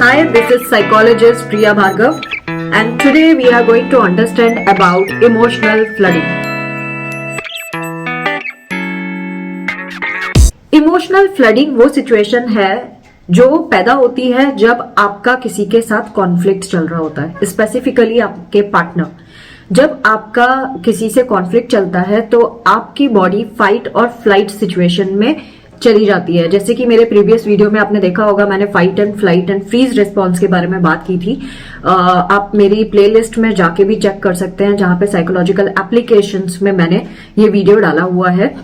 Hi, this is psychologist Priya Bhargav, and today we are going to understand about emotional flooding. Emotional flooding वो situation है जो पैदा होती है जब आपका किसी के साथ कॉन्फ्लिक्ट चल रहा होता है, स्पेसिफिकली आपके पार्टनर। जब आपका किसी से कॉन्फ्लिक्ट चलता है तो आपकी बॉडी फाइट और फ्लाइट सिचुएशन में चली जाती है। जैसे कि मेरे प्रीवियस वीडियो में आपने देखा होगा, मैंने fight and flight and freeze response के बारे में बात की थी। आप मेरी प्लेलिस्ट में जाके भी चेक कर सकते हैं, जहां पे साइकोलॉजिकल एप्लीकेशंस में मैंने ये वीडियो डाला हुआ है।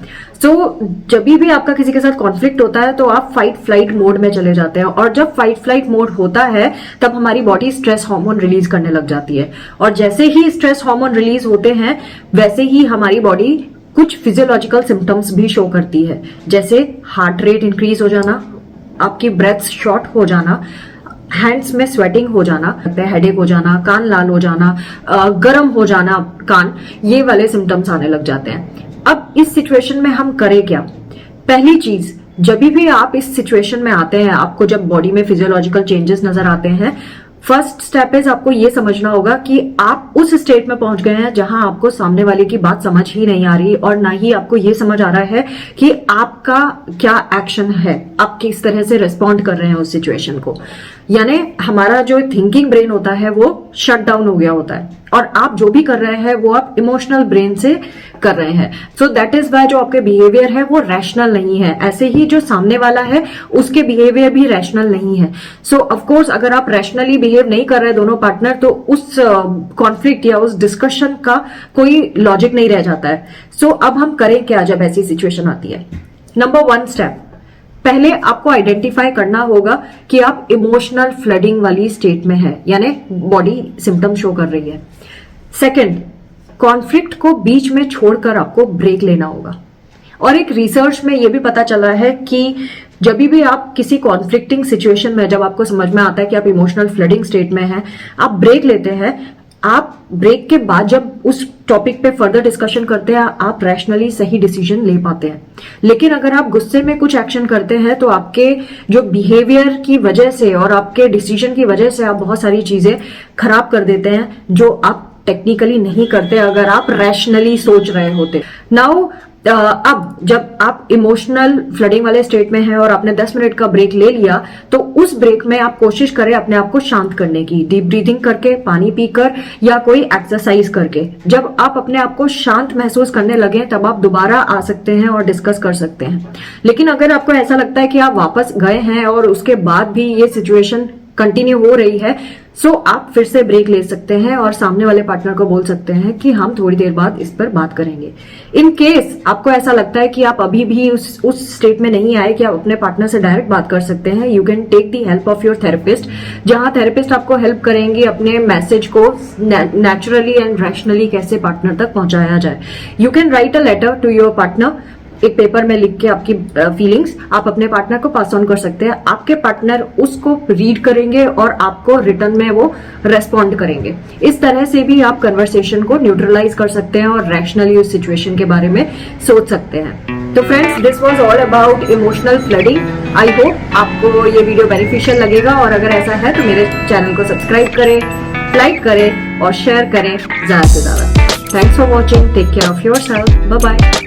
जब भी आपका किसी के साथ कॉन्फ्लिक्ट होता है तो आप फाइट फ्लाइट मोड में चले जाते हैं, और जब फाइट फ्लाइट मोड होता है तब हमारी बॉडी स्ट्रेस हार्मोन रिलीज करने लग जाती है, और जैसे ही स्ट्रेस हार्मोन रिलीज होते हैं वैसे ही हमारी बॉडी कुछ फिजियोलॉजिकल सिम्टम्स भी शो करती है, जैसे हार्ट रेट इंक्रीज हो जाना, आपकी ब्रेथ शॉर्ट हो जाना, हैंड्स में स्वेटिंग हो जाना, हेडेक हो जाना, कान लाल हो जाना, गर्म हो जाना कान, ये वाले सिम्टम्स आने लग जाते हैं। अब इस सिचुएशन में हम करें क्या? पहली चीज, जब भी आप इस सिचुएशन में आते हैं, आपको जब बॉडी में फिजियोलॉजिकल चेंजेस नजर आते हैं, फर्स्ट स्टेप इज आपको ये समझना होगा कि आप उस स्टेट में पहुंच गए हैं जहां आपको सामने वाले की बात समझ ही नहीं आ रही, और ना ही आपको ये समझ आ रहा है कि आपका क्या एक्शन है, आप किस तरह से रिस्पॉन्ड कर रहे हैं उस सिचुएशन को। यानी हमारा जो थिंकिंग ब्रेन होता है वो शट डाउन हो गया होता है, और आप जो भी कर रहे हैं वो आप इमोशनल ब्रेन से कर रहे हैं। सो दैट इज वाई जो आपके बिहेवियर है वो रैशनल नहीं है। ऐसे ही जो सामने वाला है उसके बिहेवियर भी रैशनल नहीं है। सो ऑफकोर्स अगर आप रैशनली बिहेव नहीं कर रहे दोनों पार्टनर, तो उस कॉन्फ्लिक्ट या उस डिस्कशन का कोई लॉजिक नहीं रह जाता है। सो अब हम करें क्या जब ऐसी सिचुएशन आती है? नंबर 1 स्टेप, पहले आपको आइडेंटिफाई करना होगा कि आप इमोशनल फ्लडिंग वाली स्टेट में है, यानी बॉडी सिम्टम शो कर रही है। सेकंड, कॉन्फ्लिक्ट को बीच में छोड़कर आपको ब्रेक लेना होगा। और एक रिसर्च में यह भी पता चला है कि जब भी आप किसी कॉन्फ्लिक्टिंग सिचुएशन में, जब आपको समझ में आता है कि आप इमोशनल फ्लडिंग स्टेट में हैं, आप ब्रेक लेते हैं, आप ब्रेक के बाद जब उस टॉपिक पे फर्दर डिस्कशन करते हैं, आप रैशनली सही डिसीजन ले पाते हैं। लेकिन अगर आप गुस्से में कुछ एक्शन करते हैं तो आपके जो बिहेवियर की वजह से और आपके डिसीजन की वजह से आप बहुत सारी चीजें खराब कर देते हैं जो आप टेक्निकली नहीं करते अगर आप रैशनली सोच रहे होते। नाउ अब जब आप इमोशनल फ्लडिंग वाले स्टेट में हैं और आपने 10 मिनट का ब्रेक ले लिया, तो उस ब्रेक में आप कोशिश करें अपने आप को शांत करने की, डीप ब्रीथिंग करके, पानी पीकर या कोई एक्सरसाइज करके। जब आप अपने आप को शांत महसूस करने लगे तब आप दोबारा आ सकते हैं और डिस्कस कर सकते हैं। लेकिन अगर आपको ऐसा लगता है कि आप वापस गए हैं और उसके बाद भी ये सिचुएशन कंटिन्यू हो रही है, सो आप फिर से ब्रेक ले सकते हैं और सामने वाले पार्टनर को बोल सकते हैं कि हम थोड़ी देर बाद इस पर बात करेंगे। इन केस आपको ऐसा लगता है कि आप अभी भी उस स्टेट में नहीं आए कि आप अपने पार्टनर से डायरेक्ट बात कर सकते हैं, you can take the help of your therapist, जहां थेरेपिस्ट आपको हेल्प करेंगे अपने मैसेज को नेचुरली एंड रैशनली कैसे पार्टनर तक पहुंचाया जाए। You can write a letter to your partner, एक पेपर में लिख के आपकी फीलिंग्स आप अपने पार्टनर को पास ऑन कर सकते हैं। आपके पार्टनर उसको रीड करेंगे और आपको रिटर्न में वो रेस्पॉन्ड करेंगे। इस तरह से भी आप कन्वर्सेशन को न्यूट्रलाइज कर सकते हैं और रैशनली उस सिचुएशन के बारे में सोच सकते हैं। तो friends, this was all about emotional flooding. I hope आपको ये वीडियो बेनिफिशियल लगेगा, और अगर ऐसा है तो मेरे चैनल को सब्सक्राइब करें, लाइक करें और शेयर करें ज्यादा से ज्यादा। Thanks for watching, take care of yourself, bye bye.